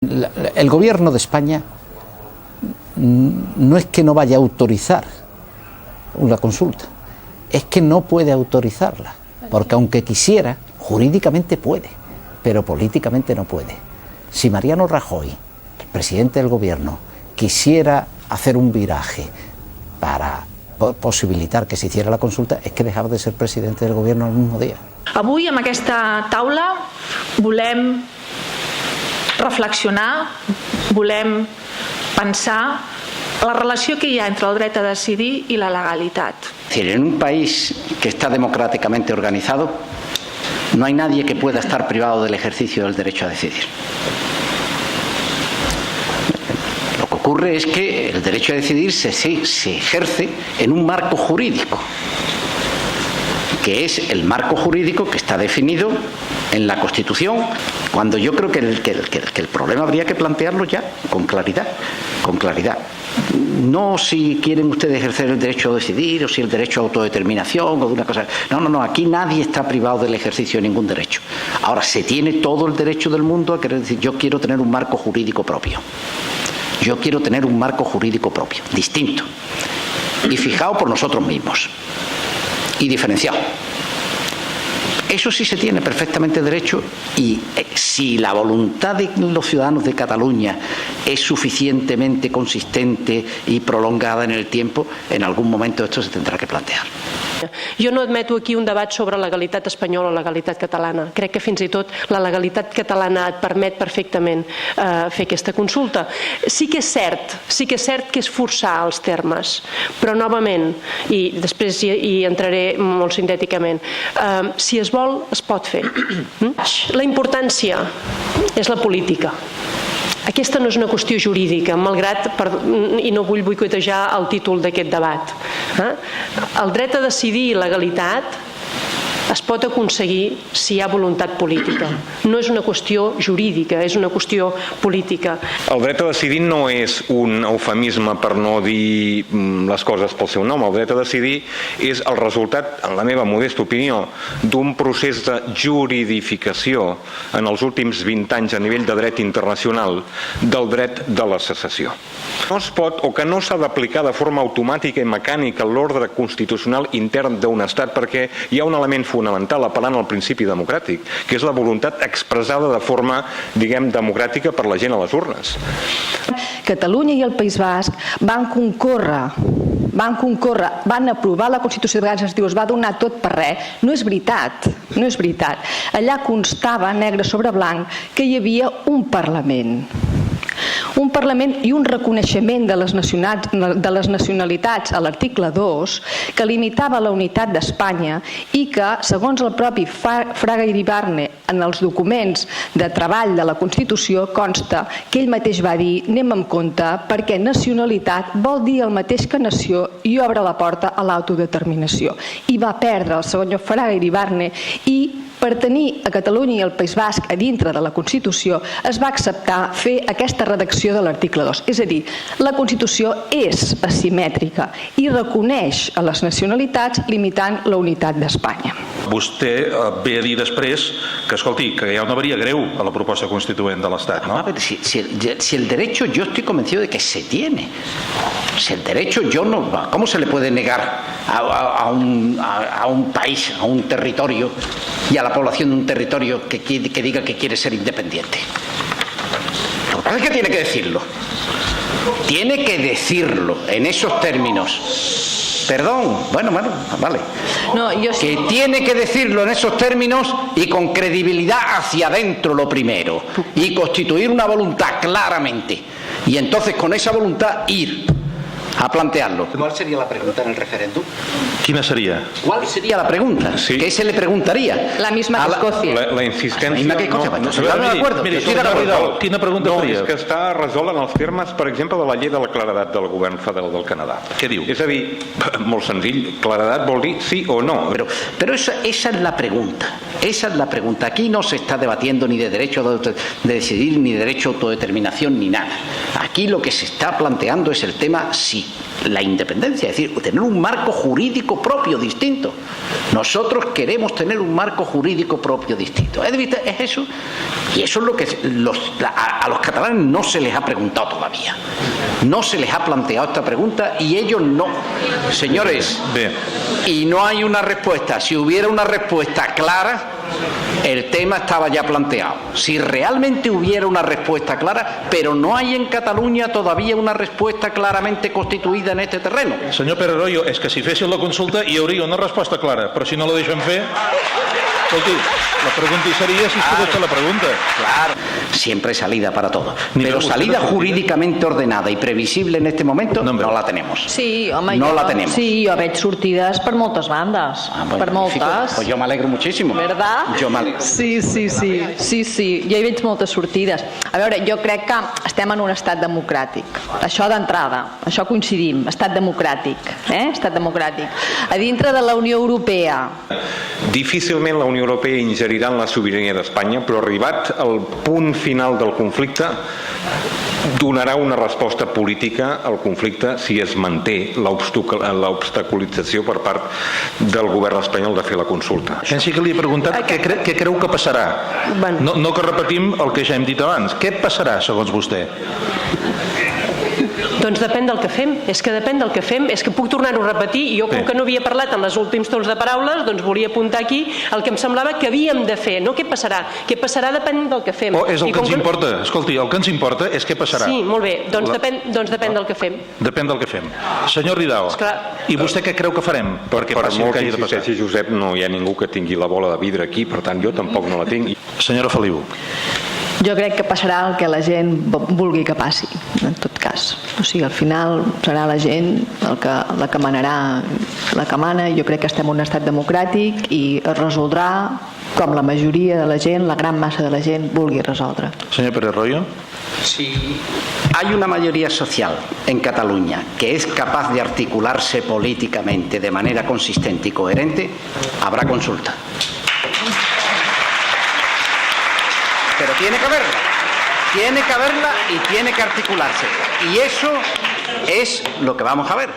El gobierno de España no es que no vaya a autorizar una consulta, es que no puede autorizarla, porque aunque quisiera, jurídicamente puede, pero políticamente no puede. Si Mariano Rajoy, el presidente del gobierno, quisiera hacer un viraje para possibilitar que se hiciera la consulta, és que dejava de ser presidente del gobierno al mismo día. Avui amb aquesta taula volem reflexionar, volem pensar la relació que hi ha entre el dret a decidir i la legalitat. Es decir, en un país que está democráticamente organizado, no hay nadie que pueda estar privado del ejercicio del derecho a decidir. Lo que ocurre es que el derecho a decidir se ejerce en un marco jurídico, que es el marco jurídico que está definido en la Constitución, cuando yo creo que el problema habría que plantearlo ya con claridad. No si quieren ustedes ejercer el derecho a decidir o si el derecho a autodeterminación o de una cosa. No, aquí nadie está privado del ejercicio de ningún derecho. Ahora, se tiene todo el derecho del mundo a querer decir, yo quiero tener un marco jurídico propio. Yo quiero tener un marco jurídico propio, distinto y fijado por nosotros mismos y diferenciado. Eso sí se tiene perfectamente derecho, y si la voluntad de los ciudadanos de Cataluña es suficientemente consistente y prolongada en el tiempo, en algún momento esto se tendrá que plantear. Jo no admeto aquí un debat sobre legalitat espanyola o legalitat catalana. Crec que fins i tot la legalitat catalana et permet perfectament fer aquesta consulta. Sí que és cert que és forçar els termes, però novament, i després hi entraré molt sintèticament, si es vol, es pot fer. La importància és la política. Aquesta no és una qüestió jurídica, malgrat, i no vull boicotejar el títol d'aquest debat. El dret a decidir i legalitat es pot aconseguir si hi ha voluntat política. No és una qüestió jurídica, és una qüestió política. El dret a decidir no és un eufemisme per no dir les coses pel seu nom. El dret a decidir és el resultat, en la meva modesta opinió, d'un procés de juridificació en els últims 20 anys a nivell de dret internacional del dret de la secessió. No es pot, o que no s'ha d'aplicar de forma automàtica i mecànica l'ordre constitucional intern d'un estat, perquè hi ha un element fonamental apel·lant al principi democràtic, que és la voluntat expressada de forma, diguem, democràtica per la gent a les urnes. Catalunya i el País Basc van concórrer, van aprovar la Constitució, de vegades es diu es va donar tot per res. No és veritat. Allà constava negre sobre blanc que hi havia un Parlament i un reconeixement de les nacionalitats a l'article 2 que limitava la unitat d'Espanya i que, segons el propi Fraga Iribarne, en els documents de treball de la Constitució consta que ell mateix va dir anem amb compte perquè nacionalitat vol dir el mateix que nació i obre la porta a l'autodeterminació. I va perdre el senyor Fraga Iribarne i per tenir a Catalunya i el País Basc a dintre de la Constitució es va acceptar fer aquesta redacció de l'article 2. És a dir, la Constitució és asimètrica i reconeix a les nacionalitats limitant la unitat d'Espanya. Vostè ve a dir després que, escolti, que hi ha una avaria greu a la proposta constituent de l'Estat, ¿no? A ver, si el derecho, yo estoy convencido de que se tiene. Si el derecho, ¿cómo se le puede negar a un país, a un territorio y a la población de un territorio que diga que quiere ser independiente? Lo que pasa es que tiene que decirlo. Tiene que decirlo en esos términos. Perdón, bueno, vale. No, que tiene que decirlo en esos términos y con credibilidad hacia adentro lo primero. Y constituir una voluntad claramente. Y entonces con esa voluntad ir a plantearlo. ¿Cuál sería la pregunta en el referéndum? Quina seria? ¿Cuál sería la pregunta? Sí. ¿Qué se le preguntaría? La misma que Escòcia. La insistència... La misma que Escòcia. Quina pregunta faria? És que està resolt en els termes, per exemple, de la llei de la claredat del govern federal del Canadà. Què diu? És a dir, molt senzill, claredat vol dir sí o no. Pero esa es la pregunta. Esa es la pregunta. Aquí no se está debatiendo ni de derecho de decidir, ni de derecho a autodeterminación, ni nada. Aquí lo que se está planteando es el tema si la independencia, es decir, tener un marco jurídico propio distinto. Nosotros queremos tener un marco jurídico propio distinto. Es eso, y eso es lo que a los catalanes no se les ha preguntado todavía. No se les ha planteado esta pregunta y ellos no. Señores, y no hay una respuesta. Si hubiera una respuesta clara, el tema estaba ya planteado. Si realmente hubiera una respuesta clara, pero no hay en Catalunya todavía una respuesta claramente constituïda en este terreno. Senyor Pere Royo, és que si fessin la consulta hi hauria una resposta clara, però si no la deixen fer... Escolti, la pregunta seria si es podés fer la pregunta. Claro, siempre hay salida para todo. Pero salida jurídicamente ordenada y previsible en este momento no la tenemos. Sí, home, no la tenemos. Sí, jo veig sortides per moltes bandes. Bueno, per moltes. Pues yo me alegro muchísimo. ¿Verdad? Yo me alegro. Sí, jo hi veig moltes sortides. A veure, jo crec que estem en un estat democràtic. Això d'entrada, això coincidim, estat democràtic. Estat democràtic. A dintre de la Unió Europea... Difícilment la Unió Europea ingerirà en la sobirania d'Espanya, però arribat al punt final del conflicte donarà una resposta política al conflicte si es manté l'obstaculització per part del govern espanyol de fer la consulta. Pensi que li he preguntat què creu que passarà. No que repetim el que ja hem dit abans. Què passarà, segons vostè? Doncs depèn del que fem, és que depèn del que fem, és que puc tornar-ho a repetir i jo com que no havia parlat en els últims torns de paraules, doncs volia apuntar aquí el que em semblava que havíem de fer, no què passarà. Què passarà depèn del que fem. És el que ens importa, escolti, el que ens importa és què passarà. Sí, molt bé, doncs depèn del que fem. Depèn del que fem. Senyor Ridao, i vostè què creu que farem? Per molt que insisteixi Josep, no hi ha ningú que tingui la bola de vidre aquí, per tant jo tampoc no la tinc. Senyora Feliu. Jo crec que passarà el que la gent vulgui que passi, en tot cas. O sigui, al final serà la gent la que manarà, la que mana. Jo crec que estem en un estat democràtic i es resoldrà com la majoria de la gent, la gran massa de la gent, vulgui resoldre. Senyor Pere Royo. Si hay una mayoría social en Cataluña que es capaz de articularse políticamente de manera consistente y coherente, habrá consulta. Pero tiene que haberla y tiene que articularse. Y eso es lo que vamos a ver.